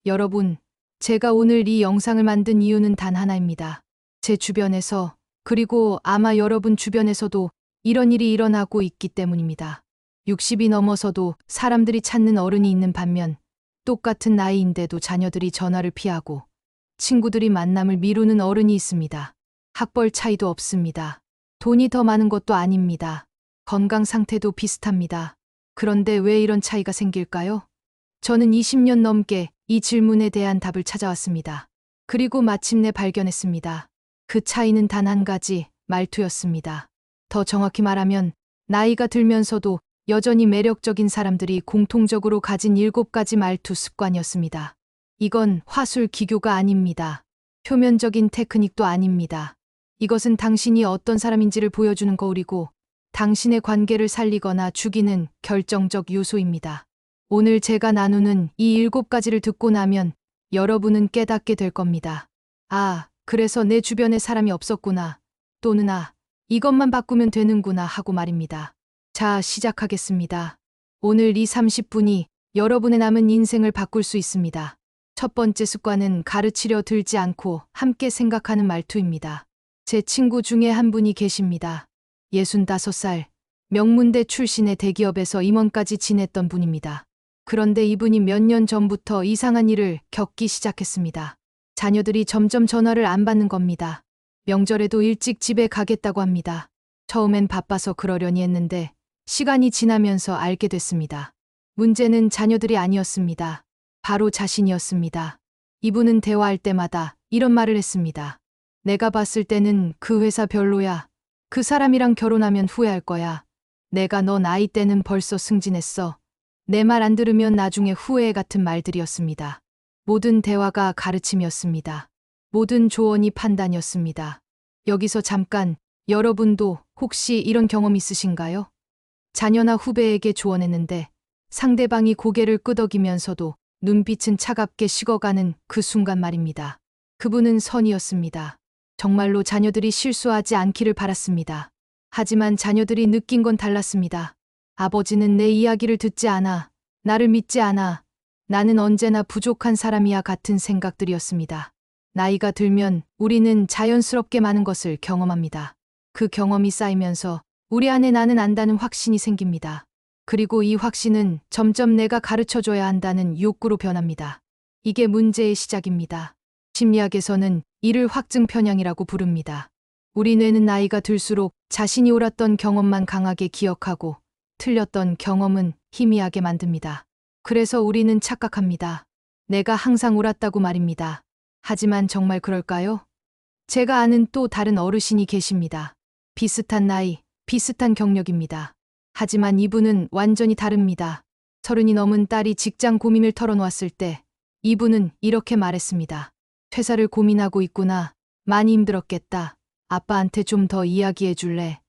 여러분, 제가 오늘 이 영상을 만든 이유는 단 하나입니다. 제 주변에서, 그리고 아마 여러분 주변에서도 이런 일이 일어나고 있기 때문입니다. 60이 넘어서도 사람들이 찾는 어른이 있는 반면 똑같은 나이인데도 자녀들이 전화를 피하고 친구들이 만남을 미루는 어른이 있습니다. 학벌 차이도 없습니다. 돈이 더 많은 것도 아닙니다. 건강 상태도 비슷합니다. 그런데 왜 이런 차이가 생길까요? 저는 20년 넘게 이 질문에 대한 답을 찾아왔습니다. 그리고 마침내 발견했습니다. 그 차이는 단 한 가지, 말투였습니다. 더 정확히 말하면 나이가 들면서도 여전히 매력적인 사람들이 공통적으로 가진 7가지 말투 습관이었습니다. 이건 화술 기교가 아닙니다. 표면적인 테크닉도 아닙니다. 이것은 당신이 어떤 사람인지를 보여주는 거울이고 당신의 관계를 살리거나 죽이는 결정적 요소입니다. 오늘 제가 나누는 이 7가지를 듣고 나면 여러분은 깨닫게 될 겁니다. 아, 그래서 내 주변에 사람이 없었구나. 또는 이것만 바꾸면 되는구나 하고 말입니다. 자, 시작하겠습니다. 오늘 이 30분이 여러분의 남은 인생을 바꿀 수 있습니다. 첫 번째 습관은 가르치려 들지 않고 함께 생각하는 말투입니다. 제 친구 중에 한 분이 계십니다. 65살, 명문대 출신의 대기업에서 임원까지 지냈던 분입니다. 그런데 이분이 몇 년 전부터 이상한 일을 겪기 시작했습니다. 자녀들이 점점 전화를 안 받는 겁니다. 명절에도 일찍 집에 가겠다고 합니다. 처음엔 바빠서 그러려니 했는데 시간이 지나면서 알게 됐습니다. 문제는 자녀들이 아니었습니다. 바로 자신이었습니다. 이분은 대화할 때마다 이런 말을 했습니다. 내가 봤을 때는 그 회사 별로야. 그 사람이랑 결혼하면 후회할 거야. 내가 너 나이 때는 벌써 승진했어. 내 말 안 들으면 나중에 후회해 같은 말들이었습니다. 모든 대화가 가르침이었습니다. 모든 조언이 판단이었습니다. 여기서 잠깐, 여러분도 혹시 이런 경험 있으신가요? 자녀나 후배에게 조언했는데 상대방이 고개를 끄덕이면서도 눈빛은 차갑게 식어가는 그 순간 말입니다. 그분은 선이었습니다. 정말로 자녀들이 실수하지 않기를 바랐습니다. 하지만 자녀들이 느낀 건 달랐습니다. 아버지는 내 이야기를 듣지 않아. 나를 믿지 않아. 나는 언제나 부족한 사람이야 같은 생각들이었습니다. 나이가 들면 우리는 자연스럽게 많은 것을 경험합니다. 그 경험이 쌓이면서 우리 안에 나는 안다는 확신이 생깁니다. 그리고 이 확신은 점점 내가 가르쳐줘야 한다는 욕구로 변합니다. 이게 문제의 시작입니다. 심리학에서는 이를 확증 편향이라고 부릅니다. 우리 뇌는 나이가 들수록 자신이 옳았던 경험만 강하게 기억하고 틀렸던 경험은 희미하게 만듭니다. 그래서 우리는 착각합니다. 내가 항상 옳았다고 말입니다. 하지만 정말 그럴까요? 제가 아는 또 다른 어르신이 계십니다. 비슷한 나이, 비슷한 경력입니다. 하지만 이분은 완전히 다릅니다. 30이 넘은 딸이 직장 고민을 털어놓았을 때 이분은 이렇게 말했습니다. 퇴사를 고민하고 있구나. 많이 힘들었겠다. 아빠한테 좀 더 이야기해 줄래?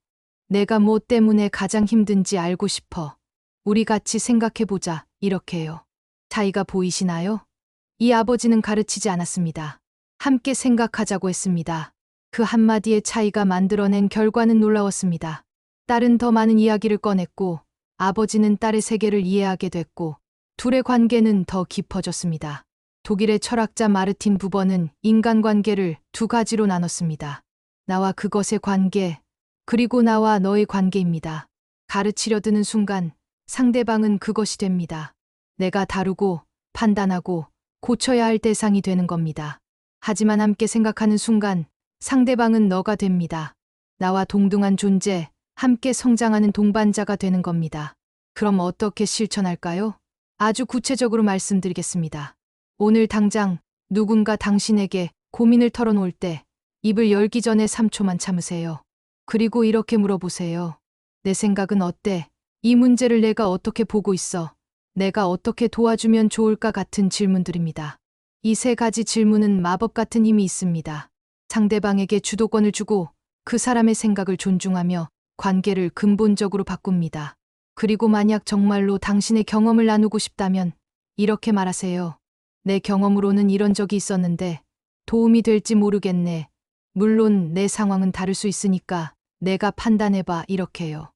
내가 뭐 때문에 가장 힘든지 알고 싶어. 우리 같이 생각해보자. 이렇게요. 차이가 보이시나요? 이 아버지는 가르치지 않았습니다. 함께 생각하자고 했습니다. 그 한마디의 차이가 만들어낸 결과는 놀라웠습니다. 딸은 더 많은 이야기를 꺼냈고 아버지는 딸의 세계를 이해하게 됐고 둘의 관계는 더 깊어졌습니다. 독일의 철학자 마르틴 부버는 인간관계를 2가지로 나눴습니다. 나와 그것의 관계, 그리고 나와 너의 관계입니다. 가르치려 드는 순간 상대방은 그것이 됩니다. 내가 다루고 판단하고 고쳐야 할 대상이 되는 겁니다. 하지만 함께 생각하는 순간 상대방은 너가 됩니다. 나와 동등한 존재, 함께 성장하는 동반자가 되는 겁니다. 그럼 어떻게 실천할까요? 아주 구체적으로 말씀드리겠습니다. 오늘 당장 누군가 당신에게 고민을 털어놓을 때 입을 열기 전에 3초만 참으세요. 그리고 이렇게 물어보세요. 내 생각은 어때? 이 문제를 내가 어떻게 보고 있어? 내가 어떻게 도와주면 좋을까 같은 질문들입니다. 이 3가지 질문은 마법 같은 힘이 있습니다. 상대방에게 주도권을 주고 그 사람의 생각을 존중하며 관계를 근본적으로 바꿉니다. 그리고 만약 정말로 당신의 경험을 나누고 싶다면 이렇게 말하세요. 내 경험으로는 이런 적이 있었는데 도움이 될지 모르겠네. 물론 내 상황은 다를 수 있으니까 내가 판단해봐. 이렇게요.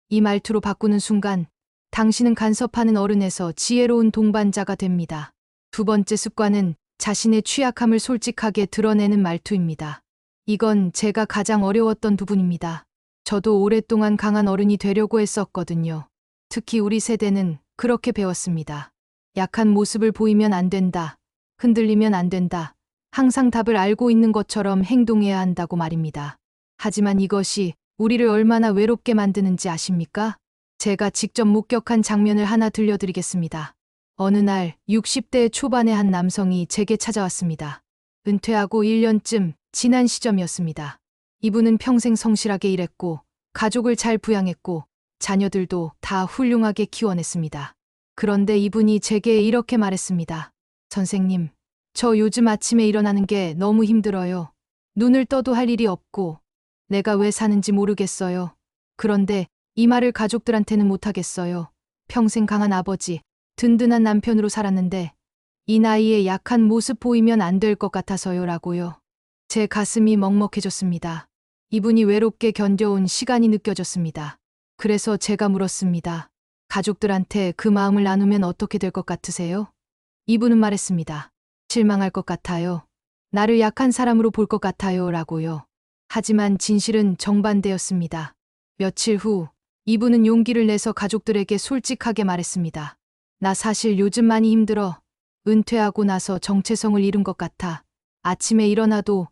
이 말투로 바꾸는 순간 당신은 간섭하는 어른에서 지혜로운 동반자가 됩니다. 두 번째 습관은 자신의 취약함을 솔직하게 드러내는 말투입니다. 이건 제가 가장 어려웠던 부분입니다. 저도 오랫동안 강한 어른이 되려고 했었거든요. 특히 우리 세대는 그렇게 배웠습니다. 약한 모습을 보이면 안 된다. 흔들리면 안 된다. 항상 답을 알고 있는 것처럼 행동해야 한다고 말입니다. 하지만 이것이 우리를 얼마나 외롭게 만드는지 아십니까? 제가 직접 목격한 장면을 하나 들려드리겠습니다. 어느 날 60대 초반의 한 남성이 제게 찾아왔습니다. 은퇴하고 1년쯤 지난 시점이었습니다. 이분은 평생 성실하게 일했고 가족을 잘 부양했고 자녀들도 다 훌륭하게 키워냈습니다. 그런데 이분이 제게 이렇게 말했습니다. 선생님, 저 요즘 아침에 일어나는 게 너무 힘들어요. 눈을 떠도 할 일이 없고 내가 왜 사는지 모르겠어요. 그런데 이 말을 가족들한테는 못하겠어요. 평생 강한 아버지, 든든한 남편으로 살았는데 이 나이에 약한 모습 보이면 안 될 것 같아서요 라고요. 제 가슴이 먹먹해졌습니다. 이분이 외롭게 견뎌온 시간이 느껴졌습니다. 그래서 제가 물었습니다. 가족들한테 그 마음을 나누면 어떻게 될 것 같으세요? 이분은 말했습니다. 실망할 것 같아요. 나를 약한 사람으로 볼 것 같아요 라고요. 하지만 진실은 정반대였습니다. 며칠 후 이분은 용기를 내서 가족들에게 솔직하게 말했습니다. 나 사실 요즘 많이 힘들어. 은퇴하고 나서 정체성을 잃은 것 같아. 아침에 일어나도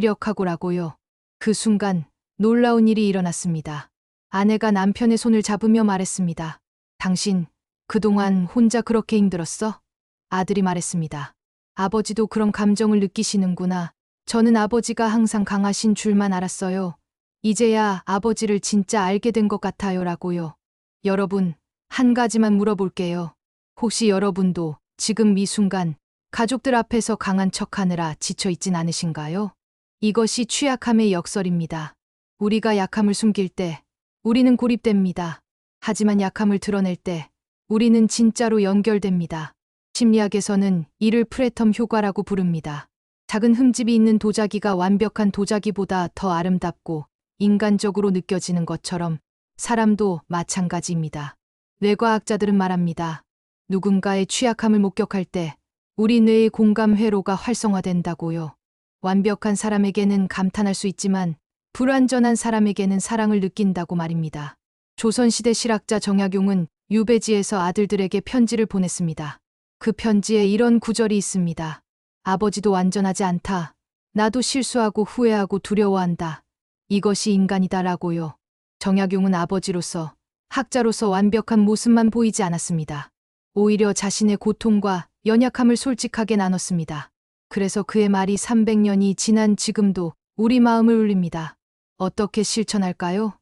무기력하고라고요. 그 순간 놀라운 일이 일어났습니다. 아내가 남편의 손을 잡으며 말했습니다. 당신 그동안 혼자 그렇게 힘들었어? 아들이 말했습니다. 아버지도 그런 감정을 느끼시는구나. 저는 아버지가 항상 강하신 줄만 알았어요. 이제야 아버지를 진짜 알게 된 것 같아요 라고요. 여러분, 한 가지만 물어볼게요. 혹시 여러분도 지금 이 순간 가족들 앞에서 강한 척하느라 지쳐있진 않으신가요? 이것이 취약함의 역설입니다. 우리가 약함을 숨길 때 우리는 고립됩니다. 하지만 약함을 드러낼 때 우리는 진짜로 연결됩니다. 심리학에서는 이를 프레텀 효과라고 부릅니다. 작은 흠집이 있는 도자기가 완벽한 도자기보다 더 아름답고 인간적으로 느껴지는 것처럼 사람도 마찬가지입니다. 뇌과학자들은 말합니다. 누군가의 취약함을 목격할 때 우리 뇌의 공감 회로가 활성화된다고요. 완벽한 사람에게는 감탄할 수 있지만 불완전한 사람에게는 사랑을 느낀다고 말입니다. 조선시대 실학자 정약용은 유배지에서 아들들에게 편지를 보냈습니다. 그 편지에 이런 구절이 있습니다. 아버지도 완전하지 않다. 나도 실수하고 후회하고 두려워한다. 이것이 인간이다라고요. 정약용은 아버지로서, 학자로서 완벽한 모습만 보이지 않았습니다. 오히려 자신의 고통과 연약함을 솔직하게 나눴습니다. 그래서 그의 말이 300년이 지난 지금도 우리 마음을 울립니다. 어떻게 실천할까요?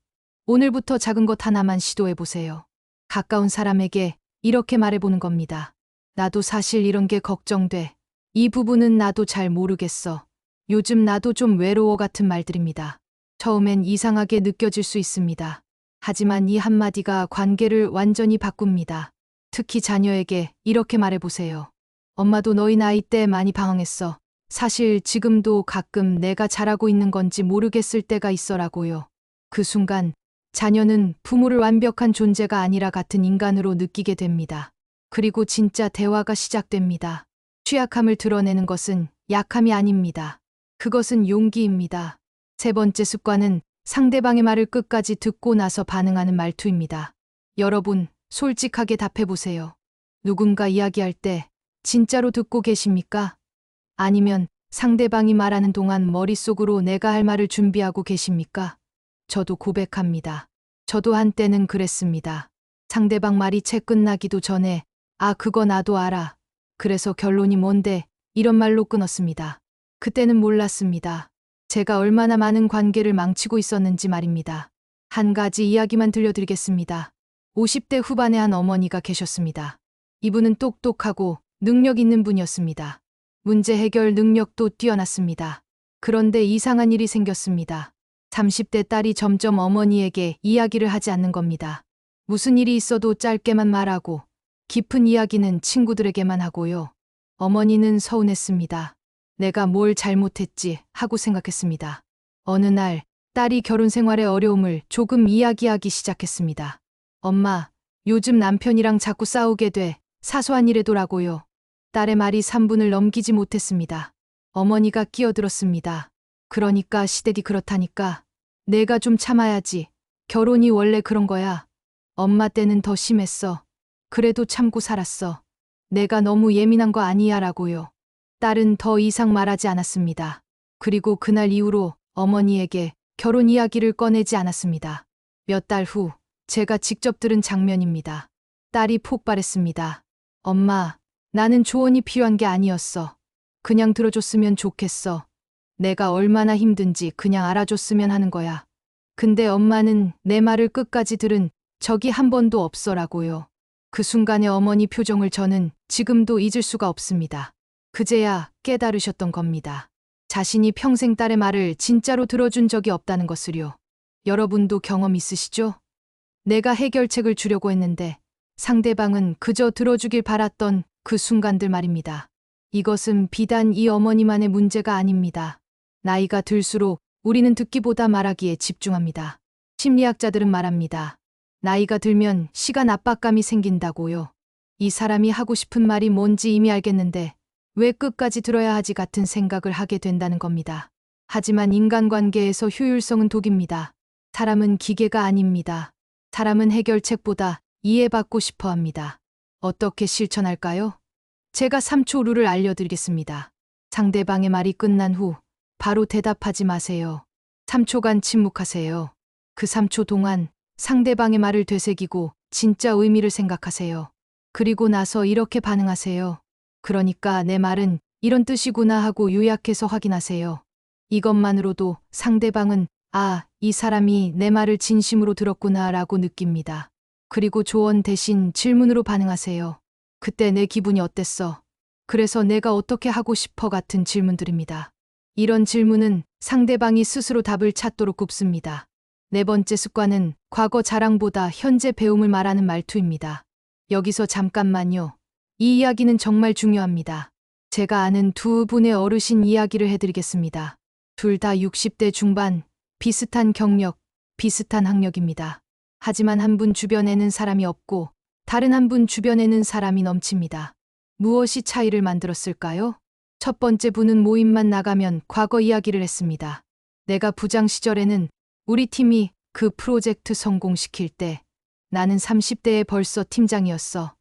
오늘부터 작은 것 하나만 시도해보세요. 가까운 사람에게 이렇게 말해보는 겁니다. 나도 사실 이런 게 걱정돼. 이 부분은 나도 잘 모르겠어. 요즘 나도 좀 외로워 같은 말들입니다. 처음엔 이상하게 느껴질 수 있습니다. 하지만 이 한마디가 관계를 완전히 바꿉니다. 특히 자녀에게 이렇게 말해보세요. 엄마도 너희 나이 때 많이 방황했어. 사실 지금도 가끔 내가 잘하고 있는 건지 모르겠을 때가 있어라고요. 그 순간 자녀는 부모를 완벽한 존재가 아니라 같은 인간으로 느끼게 됩니다. 그리고 진짜 대화가 시작됩니다. 취약함을 드러내는 것은 약함이 아닙니다. 그것은 용기입니다. 세 번째 습관은 상대방의 말을 끝까지 듣고 나서 반응하는 말투입니다. 여러분, 솔직하게 답해보세요. 누군가 이야기할 때 진짜로 듣고 계십니까? 아니면 상대방이 말하는 동안 머릿속으로 내가 할 말을 준비하고 계십니까? 저도 고백합니다. 저도 한때는 그랬습니다. 상대방 말이 채 끝나기도 전에 아, 그거 나도 알아. 그래서 결론이 뭔데? 이런 말로 끊었습니다. 그때는 몰랐습니다. 제가 얼마나 많은 관계를 망치고 있었는지 말입니다. 한 가지 이야기만 들려드리겠습니다. 50대 후반의 한 어머니가 계셨습니다. 이분은 똑똑하고 능력 있는 분이었습니다. 문제 해결 능력도 뛰어났습니다. 그런데 이상한 일이 생겼습니다. 30대 딸이 점점 어머니에게 이야기를 하지 않는 겁니다. 무슨 일이 있어도 짧게만 말하고 깊은 이야기는 친구들에게만 하고요. 어머니는 서운했습니다. 내가 뭘 잘못했지 하고 생각했습니다. 어느 날 딸이 결혼 생활의 어려움을 조금 이야기하기 시작했습니다. 엄마, 요즘 남편이랑 자꾸 싸우게 돼. 사소한 일에도라고요. 딸의 말이 3분을 넘기지 못했습니다. 어머니가 끼어들었습니다. 그러니까 시댁이 그렇다니까. 내가 좀 참아야지. 결혼이 원래 그런 거야. 엄마 때는 더 심했어. 그래도 참고 살았어. 내가 너무 예민한 거 아니야 라고요. 딸은 더 이상 말하지 않았습니다. 그리고 그날 이후로 어머니에게 결혼 이야기를 꺼내지 않았습니다. 몇 달 후 제가 직접 들은 장면입니다. 딸이 폭발했습니다. 엄마, 나는 조언이 필요한 게 아니었어. 그냥 들어줬으면 좋겠어. 내가 얼마나 힘든지 그냥 알아줬으면 하는 거야. 근데 엄마는 내 말을 끝까지 들은 적이 한 번도 없어라고요. 그 순간의 어머니 표정을 저는 지금도 잊을 수가 없습니다. 그제야 깨달으셨던 겁니다. 자신이 평생 딸의 말을 진짜로 들어준 적이 없다는 것을요. 여러분도 경험 있으시죠? 내가 해결책을 주려고 했는데 상대방은 그저 들어주길 바랐던 그 순간들 말입니다. 이것은 비단 이 어머니만의 문제가 아닙니다. 나이가 들수록 우리는 듣기보다 말하기에 집중합니다. 심리학자들은 말합니다. 나이가 들면 시간 압박감이 생긴다고요. 이 사람이 하고 싶은 말이 뭔지 이미 알겠는데 왜 끝까지 들어야 하지 같은 생각을 하게 된다는 겁니다. 하지만 인간관계에서 효율성은 독입니다. 사람은 기계가 아닙니다. 사람은 해결책보다 이해받고 싶어 합니다. 어떻게 실천할까요? 제가 3초 룰을 알려드리겠습니다. 상대방의 말이 끝난 후 바로 대답하지 마세요. 3초간 침묵하세요. 그 3초 동안 상대방의 말을 되새기고 진짜 의미를 생각하세요. 그리고 나서 이렇게 반응하세요. 그러니까 내 말은 이런 뜻이구나 하고 요약해서 확인하세요. 이것만으로도 상대방은 아, 이 사람이 내 말을 진심으로 들었구나 라고 느낍니다. 그리고 조언 대신 질문으로 반응하세요. 그때 내 기분이 어땠어? 그래서 내가 어떻게 하고 싶어 같은 질문들입니다. 이런 질문은 상대방이 스스로 답을 찾도록 굽습니다. 네 번째 습관은 과거 자랑보다 현재 배움을 말하는 말투입니다. 여기서 잠깐만요. 이 이야기는 정말 중요합니다. 제가 아는 두 분의 어르신 이야기를 해드리겠습니다. 둘 다 60대 중반, 비슷한 경력, 비슷한 학력입니다. 하지만 한 분 주변에는 사람이 없고 다른 한 분 주변에는 사람이 넘칩니다. 무엇이 차이를 만들었을까요? 첫 번째 분은 모임만 나가면 과거 이야기를 했습니다. 내가 부장 시절에는 우리 팀이 그 프로젝트 성공시킬 때 나는 30대에 벌써 팀장이었어.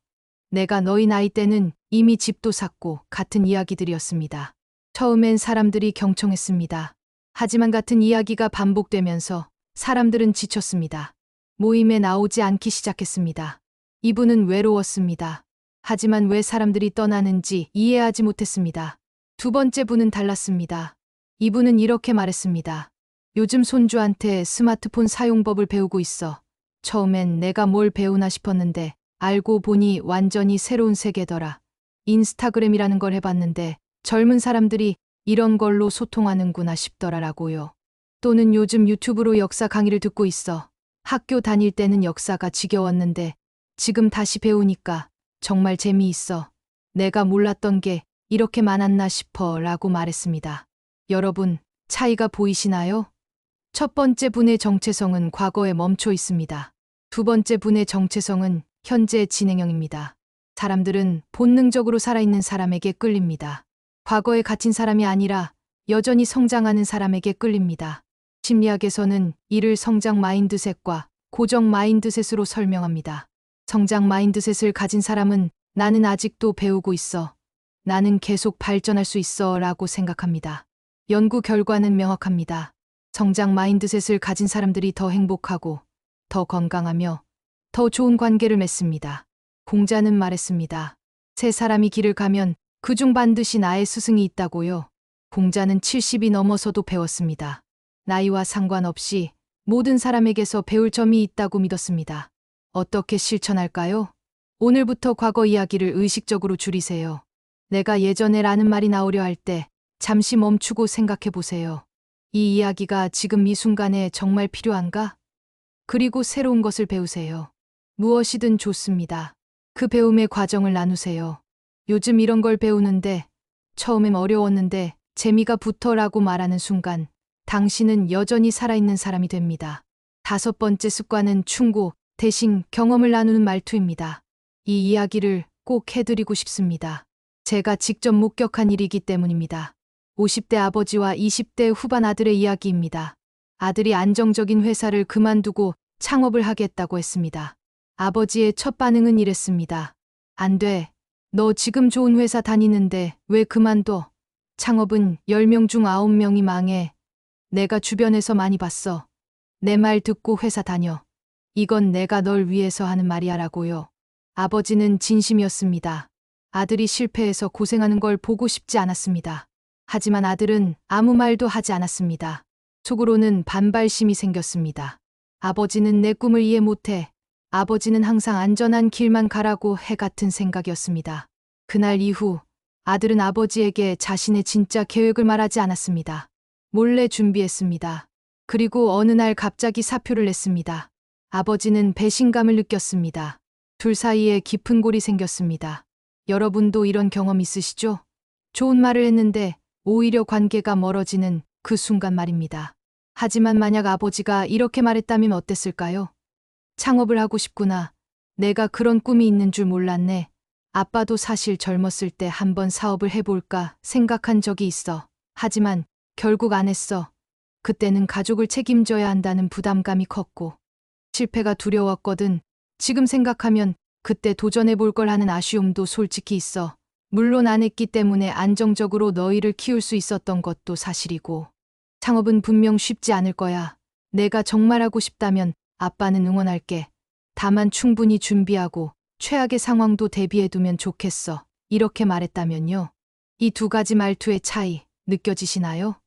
내가 너희 나이 때는 이미 집도 샀고 같은 이야기들이었습니다. 처음엔 사람들이 경청했습니다. 하지만 같은 이야기가 반복되면서 사람들은 지쳤습니다. 모임에 나오지 않기 시작했습니다. 이분은 외로웠습니다. 하지만 왜 사람들이 떠나는지 이해하지 못했습니다. 두 번째 분은 달랐습니다. 이분은 이렇게 말했습니다. 요즘 손주한테 스마트폰 사용법을 배우고 있어. 처음엔 내가 뭘 배우나 싶었는데 알고 보니 완전히 새로운 세계더라. 인스타그램이라는 걸 해봤는데 젊은 사람들이 이런 걸로 소통하는구나 싶더라라고요. 또는 요즘 유튜브로 역사 강의를 듣고 있어. 학교 다닐 때는 역사가 지겨웠는데 지금 다시 배우니까 정말 재미있어. 내가 몰랐던 게 이렇게 많았나 싶어 라고 말했습니다. 여러분, 차이가 보이시나요? 첫 번째 분의 정체성은 과거에 멈춰 있습니다. 두 번째 분의 정체성은 현재 진행형입니다. 사람들은 본능적으로 살아있는 사람에게 끌립니다. 과거에 갇힌 사람이 아니라 여전히 성장하는 사람에게 끌립니다. 심리학에서는 이를 성장 마인드셋과 고정 마인드셋으로 설명합니다. 성장 마인드셋을 가진 사람은 나는 아직도 배우고 있어. 나는 계속 발전할 수 있어 라고 생각합니다. 연구 결과는 명확합니다. 성장 마인드셋을 가진 사람들이 더 행복하고 더 건강하며 더 좋은 관계를 맺습니다. 공자는 말했습니다. 세 사람이 길을 가면 그중 반드시 나의 스승이 있다고요. 공자는 70이 넘어서도 배웠습니다. 나이와 상관없이 모든 사람에게서 배울 점이 있다고 믿었습니다. 어떻게 실천할까요? 오늘부터 과거 이야기를 의식적으로 줄이세요. 내가 예전에 라는 말이 나오려 할 때 잠시 멈추고 생각해 보세요. 이 이야기가 지금 이 순간에 정말 필요한가? 그리고 새로운 것을 배우세요. 무엇이든 좋습니다. 그 배움의 과정을 나누세요. 요즘 이런 걸 배우는데 처음엔 어려웠는데 재미가 붙어라고 말하는 순간 당신은 여전히 살아있는 사람이 됩니다. 다섯 번째 습관은 충고 대신 경험을 나누는 말투입니다. 이 이야기를 꼭 해드리고 싶습니다. 제가 직접 목격한 일이기 때문입니다. 50대 아버지와 20대 후반 아들의 이야기입니다. 아들이 안정적인 회사를 그만두고 창업을 하겠다고 했습니다. 아버지의 첫 반응은 이랬습니다. 안 돼. 너 지금 좋은 회사 다니는데 왜 그만둬? 창업은 10명 중 9명이 망해. 내가 주변에서 많이 봤어. 내 말 듣고 회사 다녀. 이건 내가 널 위해서 하는 말이야 라고요. 아버지는 진심이었습니다. 아들이 실패해서 고생하는 걸 보고 싶지 않았습니다. 하지만 아들은 아무 말도 하지 않았습니다. 속으로는 반발심이 생겼습니다. 아버지는 내 꿈을 이해 못해. 아버지는 항상 안전한 길만 가라고 해 같은 생각이었습니다. 그날 이후 아들은 아버지에게 자신의 진짜 계획을 말하지 않았습니다. 몰래 준비했습니다. 그리고 어느 날 갑자기 사표를 냈습니다. 아버지는 배신감을 느꼈습니다. 둘 사이에 깊은 골이 생겼습니다. 여러분도 이런 경험 있으시죠? 좋은 말을 했는데 오히려 관계가 멀어지는 그 순간 말입니다. 하지만 만약 아버지가 이렇게 말했다면 어땠을까요? 창업을 하고 싶구나. 내가 그런 꿈이 있는 줄 몰랐네. 아빠도 사실 젊었을 때 한번 사업을 해볼까 생각한 적이 있어. 하지만 결국 안 했어. 그때는 가족을 책임져야 한다는 부담감이 컸고 실패가 두려웠거든. 지금 생각하면 그때 도전해볼 걸 하는 아쉬움도 솔직히 있어. 물론 안 했기 때문에 안정적으로 너희를 키울 수 있었던 것도 사실이고. 창업은 분명 쉽지 않을 거야. 내가 정말 하고 싶다면 아빠는 응원할게. 다만 충분히 준비하고 최악의 상황도 대비해두면 좋겠어. 이렇게 말했다면요. 이 두 가지 말투의 차이 느껴지시나요?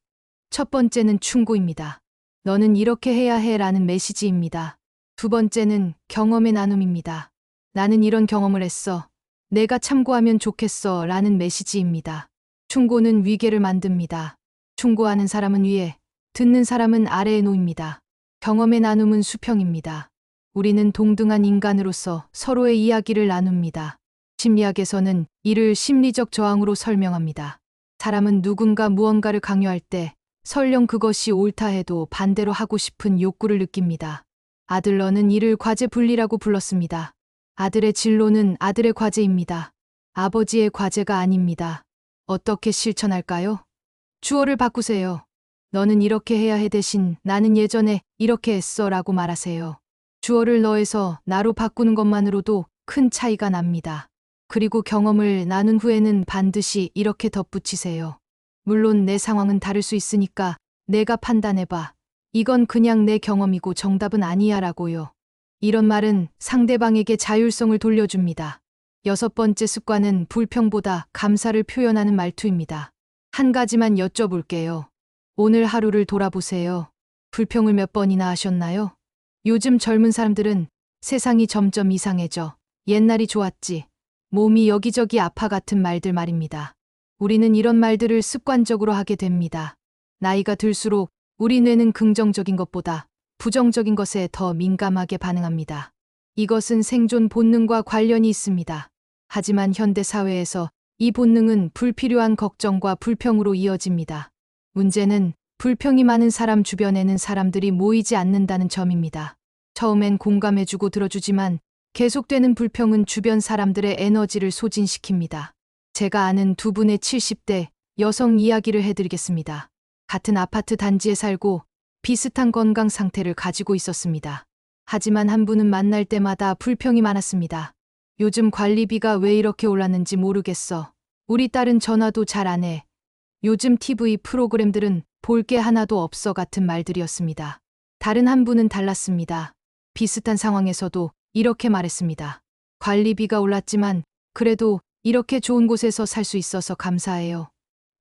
첫 번째는 충고입니다. 너는 이렇게 해야 해 라는 메시지입니다. 두 번째는 경험의 나눔입니다. 나는 이런 경험을 했어. 내가 참고하면 좋겠어 라는 메시지입니다. 충고는 위계를 만듭니다. 충고하는 사람은 위에, 듣는 사람은 아래에 놓입니다. 경험의 나눔은 수평입니다. 우리는 동등한 인간으로서 서로의 이야기를 나눕니다. 심리학에서는 이를 심리적 저항으로 설명합니다. 사람은 누군가 무언가를 강요할 때 설령 그것이 옳다 해도 반대로 하고 싶은 욕구를 느낍니다. 아들러는 이를 과제 분리라고 불렀습니다. 아들의 진로는 아들의 과제입니다. 아버지의 과제가 아닙니다. 어떻게 실천할까요? 주어를 바꾸세요. 너는 이렇게 해야 해 대신 나는 예전에 이렇게 했어 라고 말하세요. 주어를 너에서 나로 바꾸는 것만으로도 큰 차이가 납니다. 그리고 경험을 나눈 후에는 반드시 이렇게 덧붙이세요. 물론 내 상황은 다를 수 있으니까 내가 판단해봐. 이건 그냥 내 경험이고 정답은 아니야 라고요. 이런 말은 상대방에게 자율성을 돌려줍니다. 여섯 번째 습관은 불평보다 감사를 표현하는 말투입니다. 한 가지만 여쭤볼게요. 오늘 하루를 돌아보세요. 불평을 몇 번이나 하셨나요? 요즘 젊은 사람들은 세상이 점점 이상해져. 옛날이 좋았지. 몸이 여기저기 아파 같은 말들 말입니다. 우리는 이런 말들을 습관적으로 하게 됩니다. 나이가 들수록 우리 뇌는 긍정적인 것보다 부정적인 것에 더 민감하게 반응합니다. 이것은 생존 본능과 관련이 있습니다. 하지만 현대 사회에서 이 본능은 불필요한 걱정과 불평으로 이어집니다. 문제는 불평이 많은 사람 주변에는 사람들이 모이지 않는다는 점입니다. 처음엔 공감해주고 들어주지만 계속되는 불평은 주변 사람들의 에너지를 소진시킵니다. 제가 아는 두 분의 70대 여성 이야기를 해드리겠습니다. 같은 아파트 단지에 살고 비슷한 건강 상태를 가지고 있었습니다. 하지만 한 분은 만날 때마다 불평이 많았습니다. 요즘 관리비가 왜 이렇게 올랐는지 모르겠어. 우리 딸은 전화도 잘 안 해. 요즘 TV 프로그램들은 볼 게 하나도 없어 같은 말들이었습니다. 다른 한 분은 달랐습니다. 비슷한 상황에서도 이렇게 말했습니다. 관리비가 올랐지만 그래도 이렇게 좋은 곳에서 살 수 있어서 감사해요.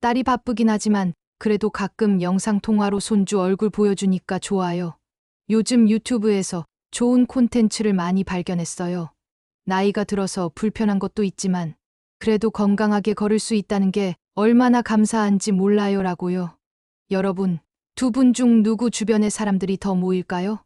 딸이 바쁘긴 하지만 그래도 가끔 영상통화로 손주 얼굴 보여주니까 좋아요. 요즘 유튜브에서 좋은 콘텐츠를 많이 발견했어요. 나이가 들어서 불편한 것도 있지만 그래도 건강하게 걸을 수 있다는 게 얼마나 감사한지 몰라요 라고요. 여러분, 두 분 중 누구 주변의 사람들이 더 모일까요?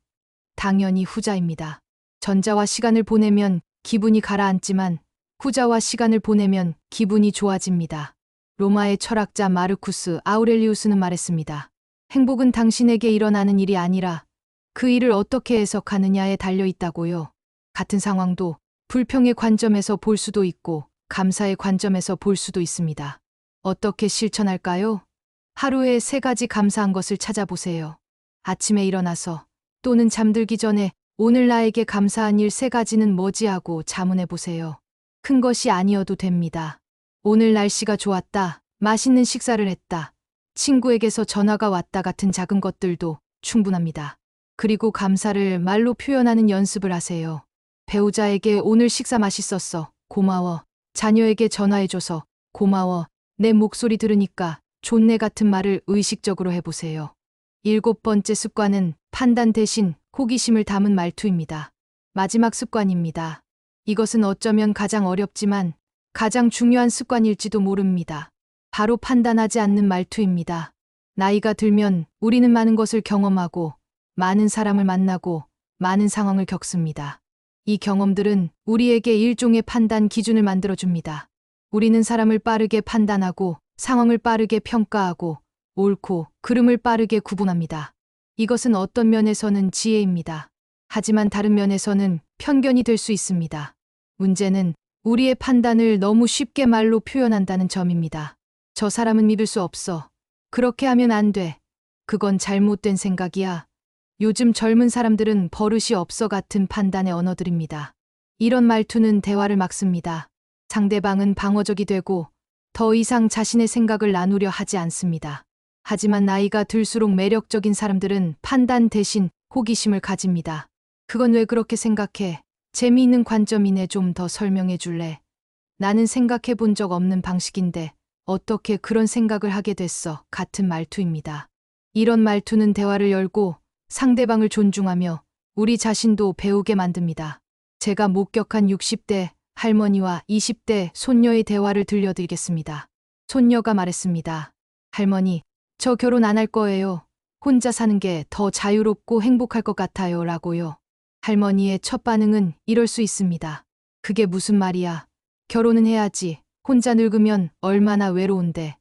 당연히 후자입니다. 전자와 시간을 보내면 기분이 가라앉지만 후자와 시간을 보내면 기분이 좋아집니다. 로마의 철학자 마르쿠스 아우렐리우스는 말했습니다. 행복은 당신에게 일어나는 일이 아니라 그 일을 어떻게 해석하느냐에 달려 있다고요. 같은 상황도 불평의 관점에서 볼 수도 있고 감사의 관점에서 볼 수도 있습니다. 어떻게 실천할까요? 하루에 3가지 감사한 것을 찾아보세요. 아침에 일어나서 또는 잠들기 전에 오늘 나에게 감사한 일 3가지는 뭐지 하고 자문해 보세요. 큰 것이 아니어도 됩니다. 오늘 날씨가 좋았다. 맛있는 식사를 했다. 친구에게서 전화가 왔다 같은 작은 것들도 충분합니다. 그리고 감사를 말로 표현하는 연습을 하세요. 배우자에게 오늘 식사 맛있었어. 고마워. 자녀에게 전화해줘서 고마워. 내 목소리 들으니까 좋네 같은 말을 의식적으로 해보세요. 7번째 습관은 판단 대신 호기심을 담은 말투입니다. 마지막 습관입니다. 이것은 어쩌면 가장 어렵지만 가장 중요한 습관일지도 모릅니다. 바로 판단하지 않는 말투입니다. 나이가 들면 우리는 많은 것을 경험하고 많은 사람을 만나고 많은 상황을 겪습니다. 이 경험들은 우리에게 일종의 판단 기준을 만들어줍니다. 우리는 사람을 빠르게 판단하고 상황을 빠르게 평가하고 옳고 그름을 빠르게 구분합니다. 이것은 어떤 면에서는 지혜입니다. 하지만 다른 면에서는 편견이 될 수 있습니다. 문제는 우리의 판단을 너무 쉽게 말로 표현한다는 점입니다. 저 사람은 믿을 수 없어. 그렇게 하면 안 돼. 그건 잘못된 생각이야. 요즘 젊은 사람들은 버릇이 없어 같은 판단의 언어들입니다. 이런 말투는 대화를 막습니다. 상대방은 방어적이 되고 더 이상 자신의 생각을 나누려 하지 않습니다. 하지만 나이가 들수록 매력적인 사람들은 판단 대신 호기심을 가집니다. 그건 왜 그렇게 생각해? 재미있는 관점이네. 좀 더 설명해 줄래? 나는 생각해 본 적 없는 방식인데 어떻게 그런 생각을 하게 됐어? 같은 말투입니다. 이런 말투는 대화를 열고 상대방을 존중하며 우리 자신도 배우게 만듭니다. 제가 목격한 60대 할머니와 20대 손녀의 대화를 들려드리겠습니다. 손녀가 말했습니다. 할머니, 저 결혼 안 할 거예요. 혼자 사는 게 더 자유롭고 행복할 것 같아요. 라고요. 할머니의 첫 반응은 이럴 수 있습니다. 그게 무슨 말이야. 결혼은 해야지. 혼자 늙으면 얼마나 외로운데.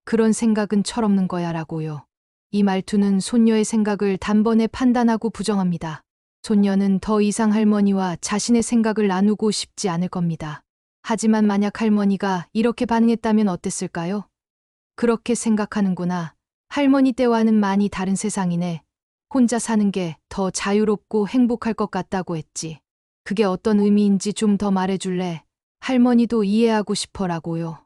그런 생각은 철없는 거야. 라고요. 이 말투는 손녀의 생각을 단번에 판단하고 부정합니다. 손녀는 더 이상 할머니와 자신의 생각을 나누고 싶지 않을 겁니다. 하지만 만약 할머니가 이렇게 반응했다면 어땠을까요? 그렇게 생각하는구나. 할머니 때와는 많이 다른 세상이네. 혼자 사는 게 더 자유롭고 행복할 것 같다고 했지. 그게 어떤 의미인지 좀 더 말해줄래? 할머니도 이해하고 싶어라고요.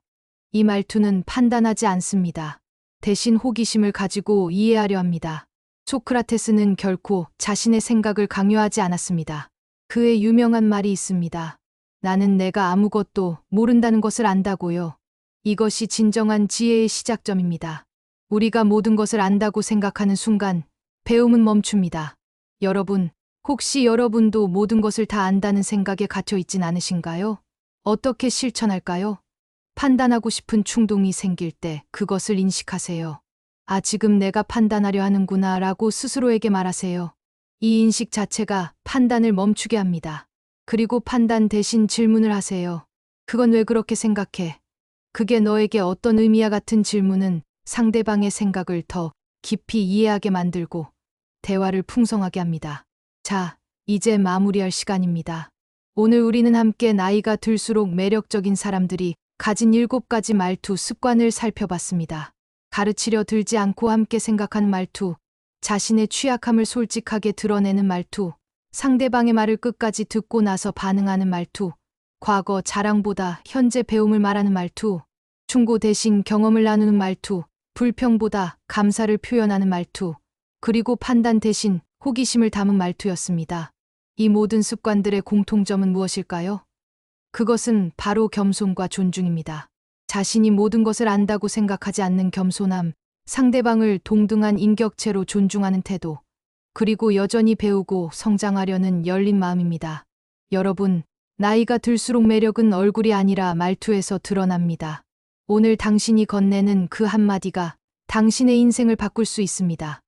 이 말투는 판단하지 않습니다. 대신 호기심을 가지고 이해하려 합니다. 소크라테스는 결코 자신의 생각을 강요하지 않았습니다. 그의 유명한 말이 있습니다. 나는 내가 아무것도 모른다는 것을 안다고요. 이것이 진정한 지혜의 시작점입니다. 우리가 모든 것을 안다고 생각하는 순간 배움은 멈춥니다. 여러분, 혹시 여러분도 모든 것을 다 안다는 생각에 갇혀 있진 않으신가요? 어떻게 실천할까요? 판단하고 싶은 충동이 생길 때 그것을 인식하세요. 아, 지금 내가 판단하려 하는구나 라고 스스로에게 말하세요. 이 인식 자체가 판단을 멈추게 합니다. 그리고 판단 대신 질문을 하세요. 그건 왜 그렇게 생각해? 그게 너에게 어떤 의미야? 같은 질문은 상대방의 생각을 더 깊이 이해하게 만들고 대화를 풍성하게 합니다. 자, 이제 마무리할 시간입니다. 오늘 우리는 함께 나이가 들수록 매력적인 사람들이 가진 7가지 말투 습관을 살펴봤습니다. 가르치려 들지 않고 함께 생각하는 말투, 자신의 취약함을 솔직하게 드러내는 말투, 상대방의 말을 끝까지 듣고 나서 반응하는 말투, 과거 자랑보다 현재 배움을 말하는 말투, 충고 대신 경험을 나누는 말투, 불평보다 감사를 표현하는 말투, 그리고 판단 대신 호기심을 담은 말투였습니다. 이 모든 습관들의 공통점은 무엇일까요? 그것은 바로 겸손과 존중입니다. 자신이 모든 것을 안다고 생각하지 않는 겸손함, 상대방을 동등한 인격체로 존중하는 태도, 그리고 여전히 배우고 성장하려는 열린 마음입니다. 여러분, 나이가 들수록 매력은 얼굴이 아니라 말투에서 드러납니다. 오늘 당신이 건네는 그 한마디가 당신의 인생을 바꿀 수 있습니다.